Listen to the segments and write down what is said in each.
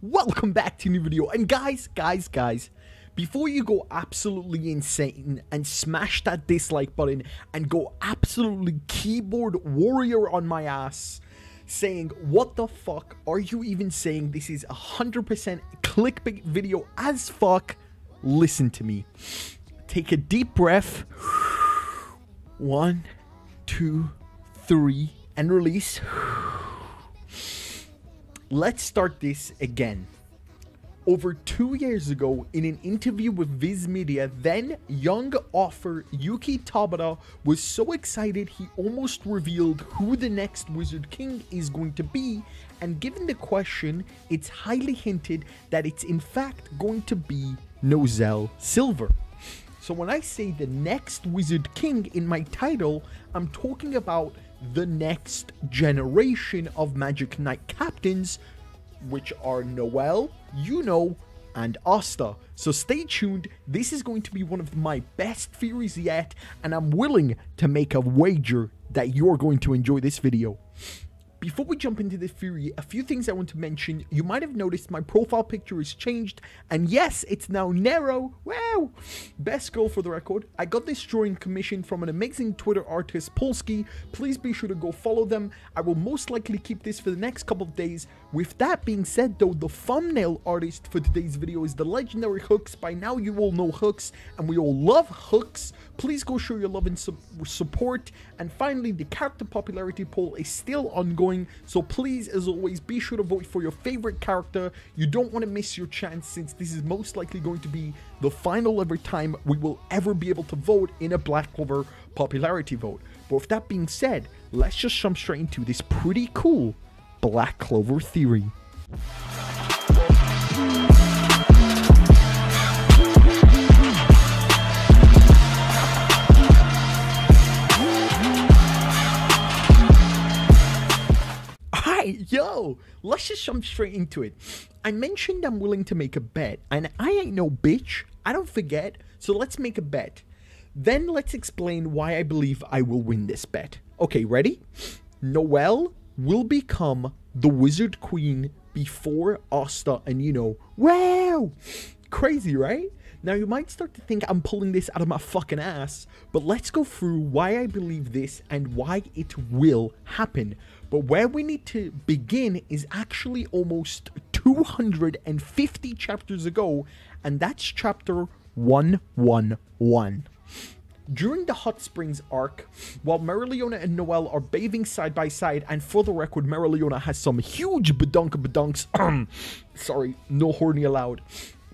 welcome back to a new video. And guys, before you go absolutely insane and smash that dislike button and go absolutely keyboard warrior on my ass saying, what the fuck are you even saying? This is 100% clickbait video as fuck. Listen to me. Take a deep breath. 1, 2, 3, and release. Let's start this again. Over 2 years ago, in an interview with Viz Media, then young author Yuki Tabata was so excited he almost revealed who the next Wizard King is going to be, and given the question, it's highly hinted that it's in fact going to be Noelle Silver. So when I say the next Wizard King in my title, I'm talking about the next generation of Magic Knight captains, which are Noelle, and Asta. So stay tuned, this is going to be one of my best theories yet, and I'm willing to make a wager that you're going to enjoy this video. Before we jump into this theory, a few things I want to mention. You might have noticed my profile picture has changed, and yes, it's now Nero. Wow! Best goal for the record. I got this drawing commissioned from an amazing Twitter artist, Polsky. Please be sure to go follow them. I will most likely keep this for the next couple of days. With that being said though, the thumbnail artist for today's video is the legendary Hooks. By now you all know Hooks, and we all love Hooks. Please go show your love and support. And finally, the character popularity poll is still ongoing, so please, as always, be sure to vote for your favorite character. You don't want to miss your chance, since this is most likely going to be the final ever time we will ever be able to vote in a Black Clover popularity vote. But with that being said, let's just jump straight into this pretty cool Black Clover theory. Yo, let's just jump straight into it. I mentioned I'm willing to make a bet, and I ain't no bitch. I don't forget, so let's make a bet. Then let's explain why I believe I will win this bet. Okay, ready? Noelle will become the Wizard Queen before Asta, and wow! Crazy, right? Now you might start to think I'm pulling this out of my fucking ass, but let's go through why I believe this and why it will happen. But where we need to begin is actually almost 250 chapters ago, and that's chapter 111. During the Hot Springs arc, while Mereoleona and Noelle are bathing side by side, and for the record, Mereoleona has some huge badunks, sorry, no horny allowed.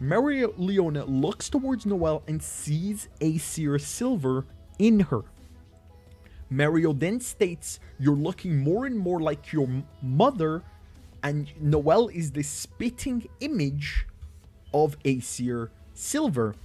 Mereoleona looks towards Noelle and sees Acier Silver in her. Mereo then states, "You're looking more and more like your mother," and Noelle is the spitting image of Acier Silver.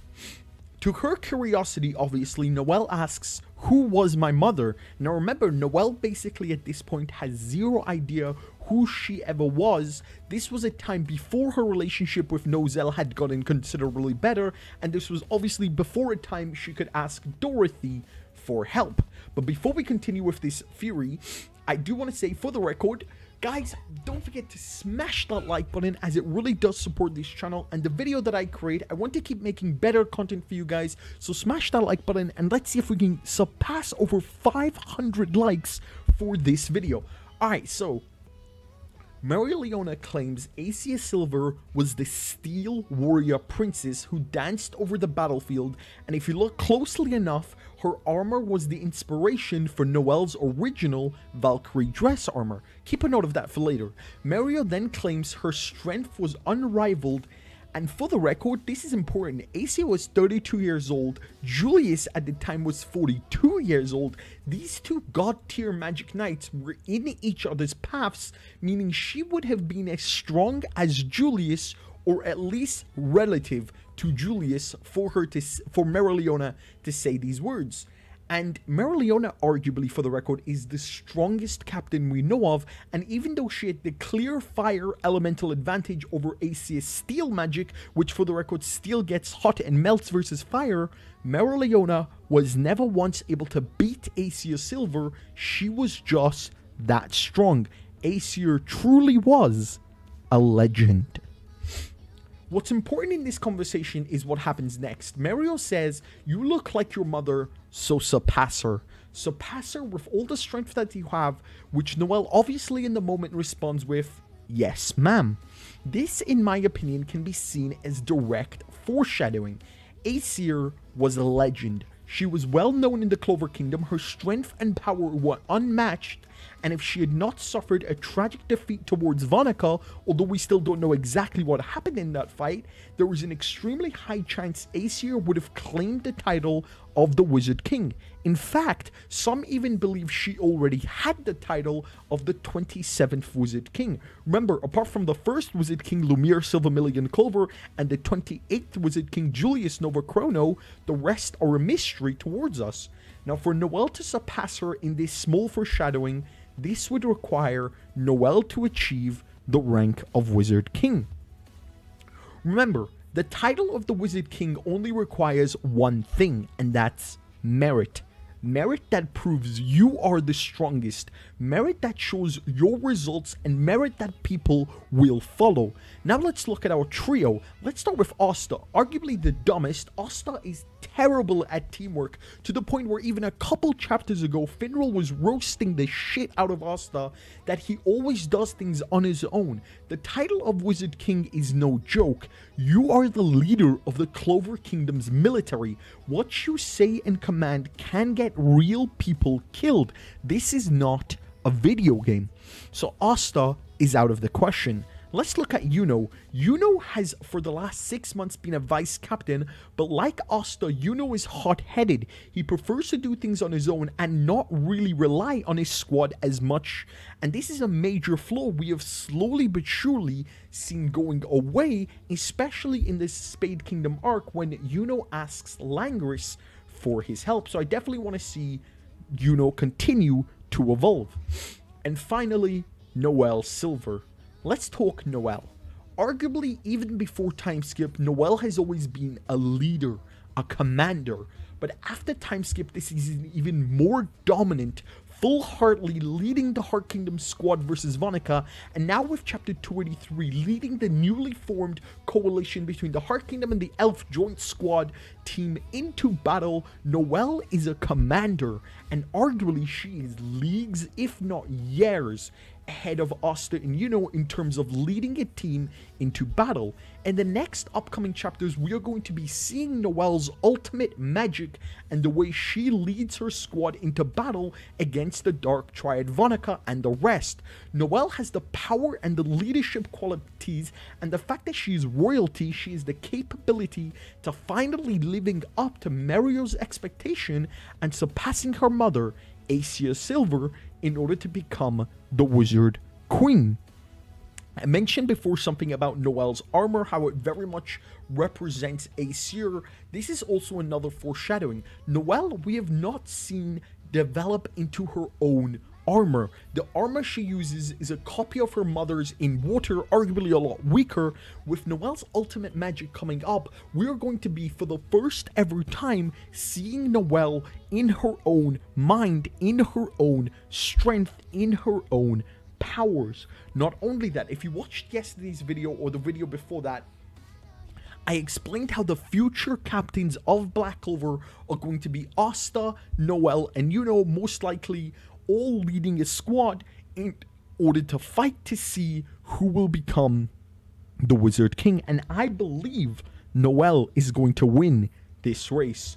To her curiosity, obviously, Noelle asks, "Who was my mother?" Now remember, Noelle basically at this point has zero idea who she ever was. This was a time before her relationship with Noelle had gotten considerably better, and this was obviously before a time she could ask Dorothy for help. But before we continue with this theory, I do want to say, for the record, guys, don't forget to smash that like button, as it really does support this channel and the video that I create. I want to keep making better content for you guys, so smash that like button and let's see if we can surpass over 500 likes for this video. Alright, so Mereoleona claims Acier Silver was the Steel Warrior Princess who danced over the battlefield, and if you look closely enough, her armor was the inspiration for Noelle's original Valkyrie dress armor. Keep a note of that for later. Mereo then claims her strength was unrivaled, and for the record, this is important, Acier was 32 years old, Julius at the time was 42 years old. These two god-tier Magic Knights were in each other's paths, meaning she would have been as strong as Julius, or at least relative to Julius, for Mereoleona to say these words. And Mereoleona, arguably, for the record, is the strongest captain we know of, and even though she had the clear fire elemental advantage over Acier's steel magic, which for the record steel gets hot and melts versus fire, Mereoleona was never once able to beat Acier Silver. She was just that strong. Acier truly was a legend. What's important in this conversation is what happens next. Mario says, "You look like your mother, so surpass her." Surpass her with all the strength that you have, which Noelle obviously in the moment responds with, "Yes, ma'am." This, in my opinion, can be seen as direct foreshadowing. Acier was a legend. She was well known in the Clover Kingdom, her strength and power were unmatched, and if she had not suffered a tragic defeat towards Vonica, although we still don't know exactly what happened in that fight, there was an extremely high chance Acier would have claimed the title of the Wizard King. In fact, some even believe she already had the title of the 27th Wizard King. Remember, apart from the first Wizard King Lumiere Silvermillion Clover and the 28th Wizard King Julius Nova Chrono, the rest are a mystery towards us. Now, for Noelle to surpass her in this small foreshadowing, this would require Noelle to achieve the rank of Wizard King. Remember, the title of the Wizard King only requires one thing, and that's merit. Merit that proves you are the strongest, merit that shows your results, and merit that people will follow. Now let's look at our trio. Let's start with Asta. Arguably the dumbest, Asta is terrible at teamwork, to the point where even a couple chapters ago, Finral was roasting the shit out of Asta that he always does things on his own. The title of Wizard King is no joke. You are the leader of the Clover Kingdom's military. What you say and command can get real people killed. This is not a video game. So Asta is out of the question. Let's look at Yuno. Yuno has for the last 6 months been a vice captain, but like Asta, Yuno is hot-headed. He prefers to do things on his own and not really rely on his squad as much. And this is a major flaw we have slowly but surely seen going away, especially in this Spade Kingdom arc when Yuno asks Langris for his help. So I definitely want to see Yuno continue to evolve. And finally, Noelle Silver. Let's talk Noelle. Arguably, even before time skip, Noelle has always been a leader, a commander. But after time skip, this is even more dominant, full-heartedly leading the Heart Kingdom squad versus Vonica, and now with chapter 283 leading the newly formed coalition between the Heart Kingdom and the Elf Joint Squad team into battle. Noelle is a commander, and arguably she is leagues, if not years, ahead of Asta and Yuno in terms of leading a team into battle. In the next upcoming chapters, we are going to be seeing Noelle's ultimate magic and the way she leads her squad into battle against the Dark Triad Vonica and the rest. Noelle has the power and the leadership qualities, and the fact that she is royalty, she has the capability to finally living up to Mario's expectation and surpassing her mother, Acier Silver, in order to become the Wizard Queen. I mentioned before something about Noelle's armor, how it very much represents Acier. This is also another foreshadowing. Noelle, we have not seen develop into her own armor. The armor she uses is a copy of her mother's in water, arguably a lot weaker. With Noelle's ultimate magic coming up, we are going to be, for the first ever time, seeing Noelle in her own mind, in her own strength, in her own powers. Not only that, if you watched yesterday's video or the video before that, I explained how the future captains of Black Clover are going to be Asta, Noelle, and Yuno, most likely all leading a squad in order to fight to see who will become the Wizard King. And I believe Noelle is going to win this race.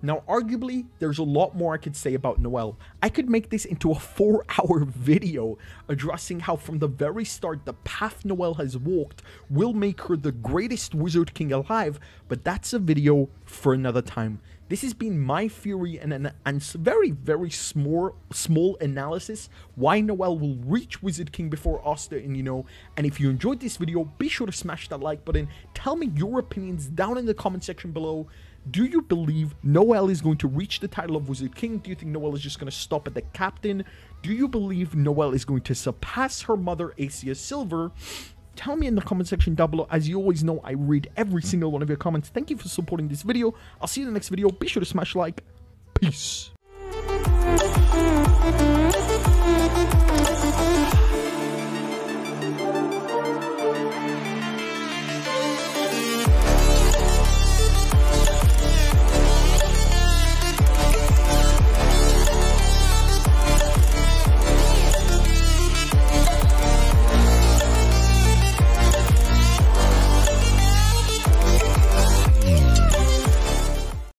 Now, arguably, there's a lot more I could say about Noelle. I could make this into a 4-hour video addressing how from the very start the path Noelle has walked will make her the greatest Wizard King alive, but that's a video for another time. This has been my theory and very, very small analysis why Noelle will reach Wizard King before Asta and Yuno. And if you enjoyed this video, be sure to smash that like button. Tell me your opinions down in the comment section below. Do you believe Noelle is going to reach the title of Wizard King? Do you think Noelle is just going to stop at the captain? Do you believe Noelle is going to surpass her mother, Acier Silver? Tell me in the comment section down below. As you always know, I read every single one of your comments. Thank you for supporting this video. I'll see you in the next video. Be sure to smash like. Peace.